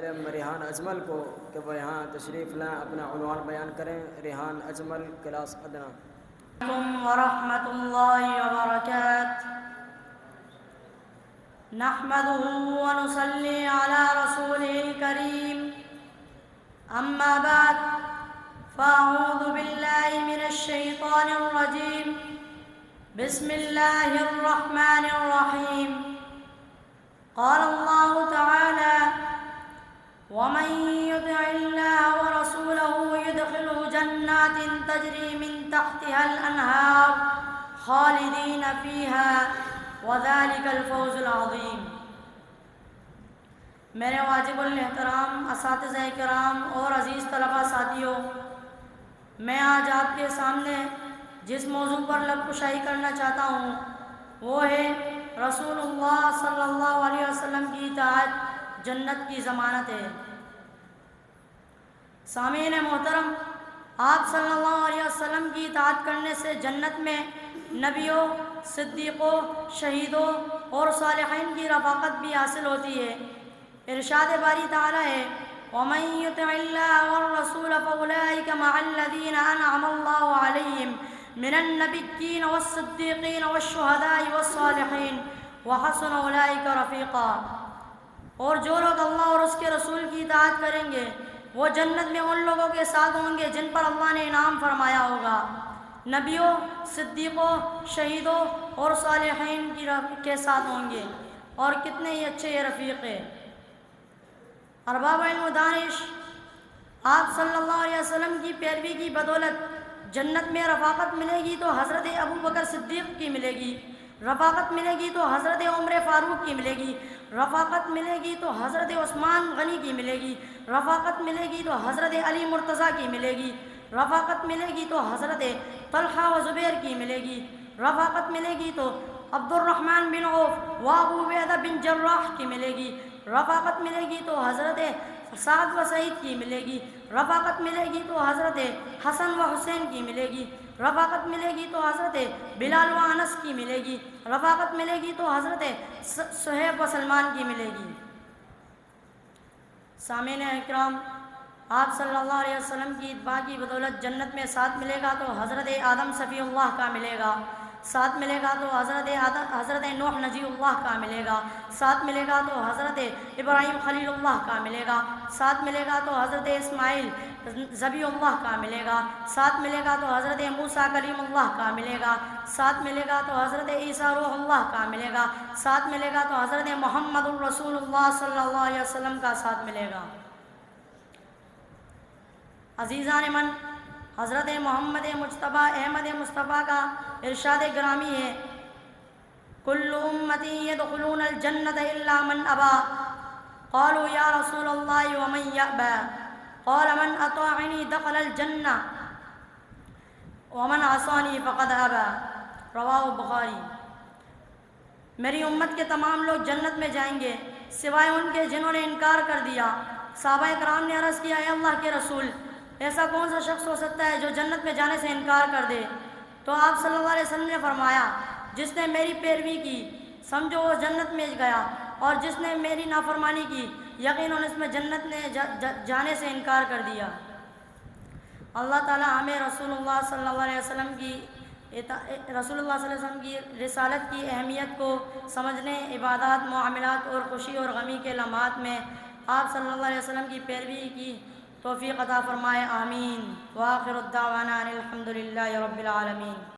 علم ریحان اجمل کو کہ وہ یہاں تشریف لائیں، اپنا عنوان بیان کریں۔ ریحان اجمل کلاس ادنا۔ ورحمۃ اللہ وبرکاتہ۔ نحمده ونصلي على رسوله الكريم، اما بعد فاعوذ باللہ من الشیطان الرجیم، بسم اللہ الرحمن الرحیم۔ قال اللہ تعالی ومن يطع الله ورسوله يدخله جنات تجری من تحتها الانہار خالدین فیها وذلك الفوز العظیم۔ میرے واجب الاحترام اساتذہ کرام اور عزیز طلبہ ساتھیوں، میں آج آپ کے سامنے جس موضوع پر لب کشائی کرنا چاہتا ہوں وہ ہے رسول اللہ صلی اللہ علیہ وسلم کی اطاعت جنت کی ضمانت ہے۔ سامعین محترم، آپ صلی اللہ علیہ وسلم کی اطاعت کرنے سے جنت میں نبیوں، صدیقوں، شہیدوں اور صالحین کی رفاقت بھی حاصل ہوتی ہے۔ ارشاد باری تعالی ہے وَمَن يُطِعِ اللَّهَ وَالرَّسُولَ فَأُولَٰئِكَ مَعَ الَّذِينَ أَنْعَمَ اللَّهُ عَلَيْهِم مِّنَ النَّبِيِّينَ وَالصِّدِّيقِينَ وَالشُّهَدَاءِ وَالصَّالِحِينَ وَحَسُنَ أُولَٰئِكَ رَفِيقًا۔ اور جو لوگ اللہ اور اس کے رسول کی اطاعت کریں گے وہ جنت میں ان لوگوں کے ساتھ ہوں گے جن پر اللہ نے انعام فرمایا ہوگا، نبیوں، صدیقوں، شہیدوں اور صالحین کے ساتھ ہوں گے۔ اور کتنے ہی اچھے یہ رفیق ہیں۔ ارباب علم و دانش، آپ صلی اللہ علیہ وسلم کی پیروی کی بدولت جنت میں رفاقت ملے گی تو حضرت ابو بکر صدیق کی ملے گی، رفاقت ملے گی تو حضرت عمر فاروق کی ملے گی، رفاقت ملے گی تو حضرت عثمان غنی کی ملے گی، رفاقت ملے گی تو حضرت علی مرتضیٰ کی ملے گی، رفاقت ملے گی تو حضرت طلحہ و زبیر کی ملے گی، رفاقت ملے گی تو عبد الرحمن بن عوف و ابو عبیدہ بن جراح کی ملے گی، رفاقت ملے گی تو حضرت سعد و سعید کی ملے گی، رفاقت ملے گی تو حضرت حسن و حسین کی ملے گی، رفاقت ملے گی تو حضرت بلال و انس کی ملے گی، رفاقت ملے گی تو حضرت صہیب و سلمان کی ملے گی۔ سامعین اکرام، آپ صلی اللہ علیہ وسلم کی اتباع کی بدولت جنت میں ساتھ ملے گا تو حضرت آدم صفی اللہ کا ملے گا، ساتھ ملے گا تو حضرت نوح نجی اللہ کا ملے گا، ساتھ ملے گا تو حضرت ابراہیم خلیل اللہ کا ملے گا، ساتھ ملے گا تو حضرت اسماعیل ذبیح اللہ کا ملے گا، ساتھ ملے گا تو حضرت موسیٰ کلیم اللہ کا ملے گا، ساتھ ملے گا تو حضرت عیسیٰ روح اللہ کا ملے گا، ساتھ ملے گا تو حضرت محمد الرسول اللہ صلی اللہ علیہ وسلم کا ساتھ ملے گا۔ عزیزان من، حضرت محمد مجتبیٰ احمد مصطفیٰ کا ارشاد گرامی ہے کل امتی یدخلون الجنت الا من ابا، قالوا یا رسول اللہ ومن یأبا، قال من اطاعنی دخل الجنہ ومن عصانی فقد ابا، رواہ بخاری۔ میری امت کے تمام لوگ جنت میں جائیں گے سوائے ان کے جنہوں نے انکار کر دیا۔ صحابہ کرام نے عرض کیا اے اللہ کے رسول، ایسا کون سا شخص ہو سکتا ہے جو جنت میں جانے سے انکار کر دے؟ تو آپ صلی اللہ علیہ وسلم نے فرمایا جس نے میری پیروی کی سمجھو وہ جنت میں گیا، اور جس نے میری نافرمانی کی یقیناً اس میں جنت نے جانے سے انکار کر دیا۔ اللہ تعالی ہمیں رسول اللہ صلی اللہ علیہ وسلم کی رسالت کی اہمیت کو سمجھنے، عبادات، معاملات اور خوشی اور غمی کے لمحات میں آپ صلی اللہ علیہ وسلم کی پیروی کی توفیق عطا فرمائے، آمین۔ وآخر الدعوانا ان الحمد للہ رب العالمین۔